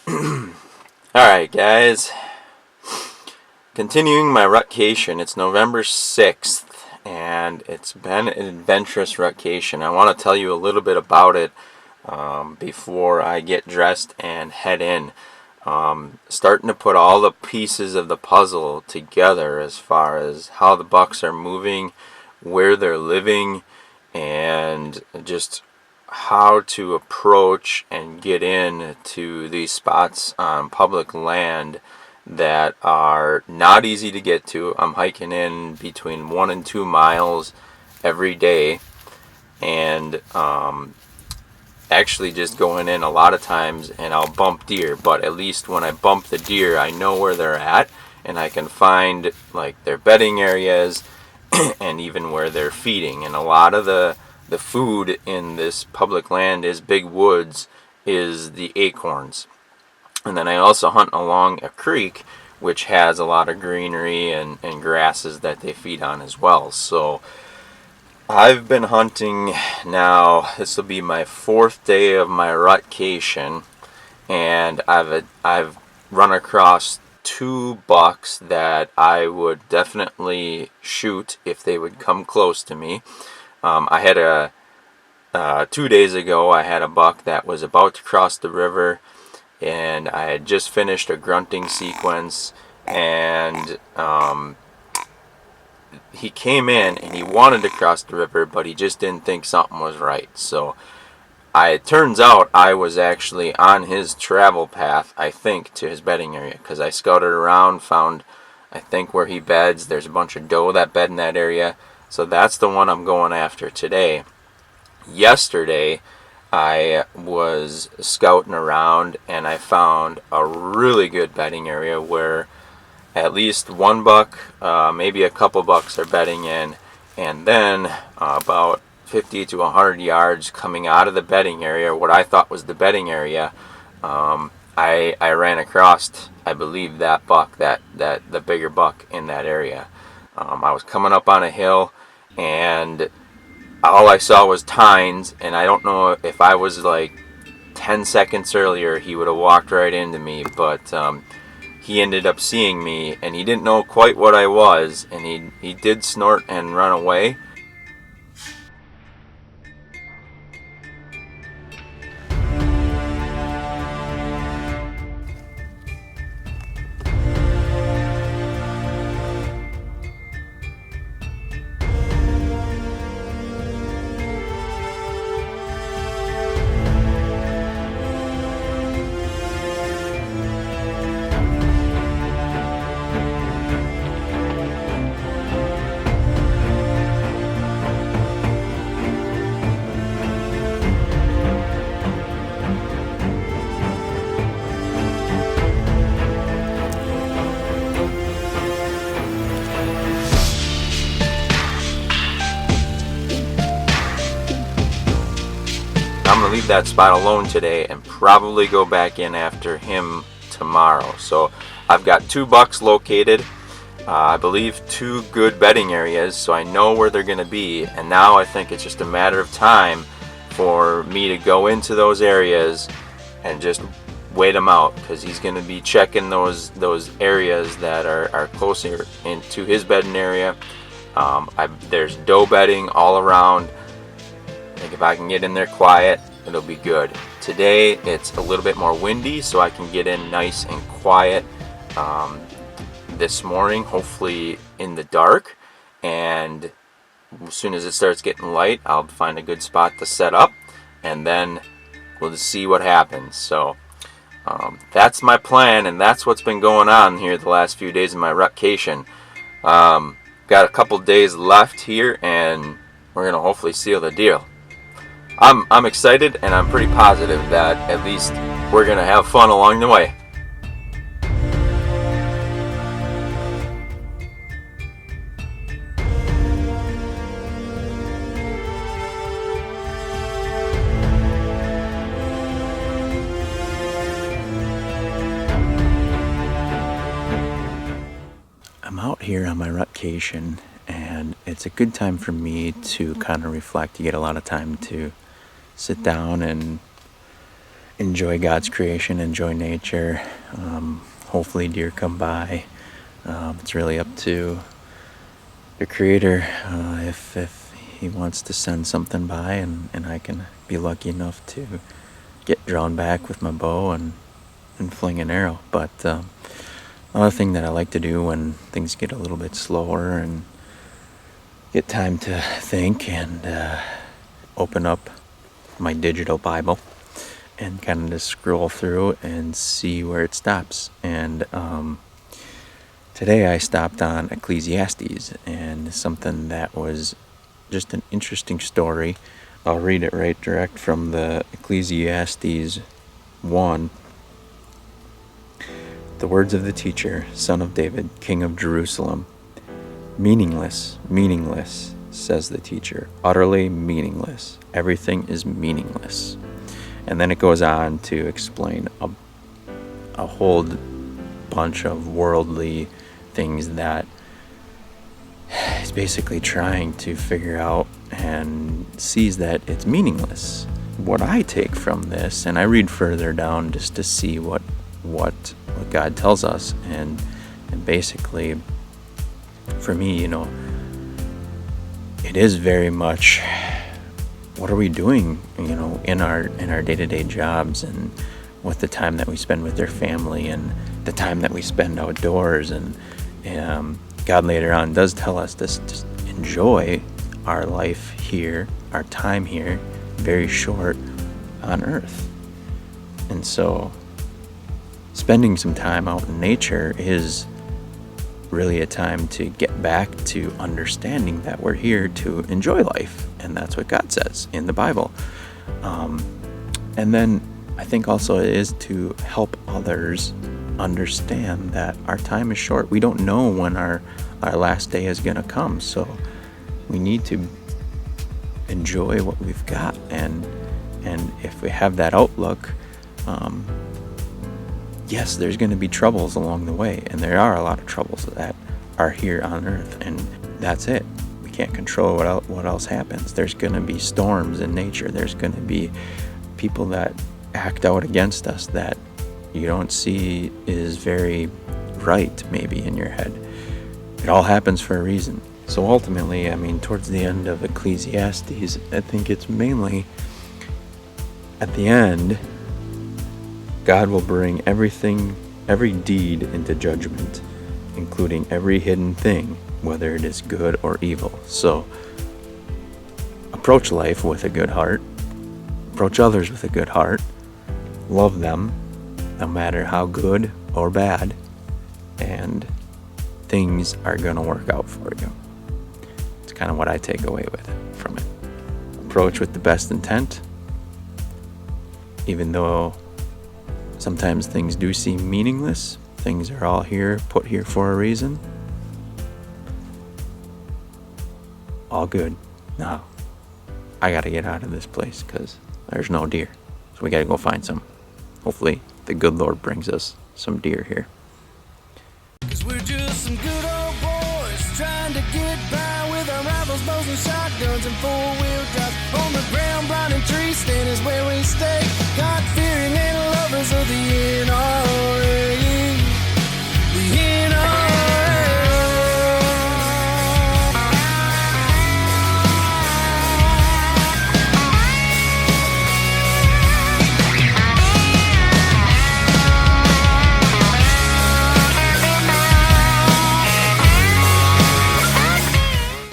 Alright, guys. Continuing my rutcation. It's November 6th, and it's been an adventurous rutcation. I want to tell you a little bit about it before I get dressed and head in. Starting to put all the pieces of the puzzle together as far as how the bucks are moving, where they're living, and just how to approach and get in to these spots on public land that are not easy to get to. I'm hiking in between 1 and 2 miles every day, and actually just going in a lot of times, and I'll bump deer, but at least when I bump the deer, I know where they're at, and I can find like their bedding areas and even where they're feeding. And a lot of the food in this public land is big woods, is the acorns. And then I also hunt along a creek, which has a lot of greenery and grasses that they feed on as well. So I've been hunting now. This will be my 4th day of my rutcation, and I've run across 2 bucks that I would definitely shoot if they would come close to me. I had 2 days ago, I had a buck that was about to cross the river, and I had just finished a grunting sequence, and he came in and he wanted to cross the river, but he just didn't think something was right. So it turns out I was actually on his travel path, I think, to his bedding area, because I scouted around, found, I think, where he beds. There's a bunch of doe that bed in that area. So that's the one I'm going after today. Yesterday, I was scouting around and I found a really good bedding area where at least one buck, maybe a couple bucks are bedding in, and then about 50 to 100 yards coming out of the bedding area, what I thought was the bedding area, I ran across, I believe, that buck, that the bigger buck in that area. I was coming up on a hill, and all I saw was tines, and I don't know if I was like 10 seconds earlier, he would have walked right into me, but he ended up seeing me, and he didn't know quite what I was, and he did snort and run away. I'm going to leave that spot alone today and probably go back in after him tomorrow. So I've got 2 bucks located, I believe 2 good bedding areas, so I know where they're going to be. And now I think it's just a matter of time for me to go into those areas and just wait him out, because he's going to be checking those areas that are closer into his bedding area. There's doe bedding all around. I think if I can get in there quiet, it'll be good. Today it's a little bit more windy, so I can get in nice and quiet this morning, hopefully in the dark, and as soon as it starts getting light, I'll find a good spot to set up, and then we'll just see what happens. So that's my plan, and that's what's been going on here the last few days of my rutcation. Got a couple days left here, and we're going to hopefully seal the deal. I'm excited, and I'm pretty positive that at least we're going to have fun along the way. I'm out here on my rutcation, and it's a good time for me to kind of reflect. You get a lot of time to sit down and enjoy God's creation, enjoy nature. Hopefully deer come by. It's really up to the Creator if He wants to send something by, and I can be lucky enough to get drawn back with my bow and fling an arrow. But another thing that I like to do when things get a little bit slower and get time to think and open up my digital Bible and kind of just scroll through and see where it stops. And today I stopped on Ecclesiastes, and something that was just an interesting story. I'll read it right direct from the Ecclesiastes 1. The words of the teacher, son of David, king of Jerusalem. Meaningless, meaningless, says the teacher. Utterly meaningless. Everything is meaningless. And then it goes on to explain a whole bunch of worldly things that is basically trying to figure out, and sees that it's meaningless. What I take from this, and I read further down just to see what God tells us, and basically for me, it is very much, what are we doing, in our day-to-day jobs, and with the time that we spend with their family, and the time that we spend outdoors. And God later on does tell us to just enjoy our life here, our time here, very short on earth. And so spending some time out in nature is really a time to get back to understanding that we're here to enjoy life, and that's what God says in the Bible. And then I think also it is to help others understand that our time is short. We don't know when our last day is going to come, so we need to enjoy what we've got, and if we have that outlook, yes, there's going to be troubles along the way, and there are a lot of troubles that are here on earth, and that's it. We can't control what else happens. There's going to be storms in nature. There's going to be people that act out against us that you don't see is very right, maybe, in your head. It all happens for a reason. So ultimately, towards the end of Ecclesiastes, I think it's mainly at the end, God will bring everything, every deed into judgment, including every hidden thing, whether it is good or evil. So approach life with a good heart. Approach others with a good heart. Love them, no matter how good or bad, and things are going to work out for you. It's kind of what I take away from it. Approach with the best intent, even though sometimes things do seem meaningless. Things are all put here for a reason. All good. Now, I got to get out of this place because there's no deer. So we got to go find some. Hopefully, the good Lord brings us some deer here. 'Cause we're just some good old boys trying to get by with our rifles, bows, and shotguns and four-wheel drives. On the ground, blind and tree stand is where we stay. God-fearing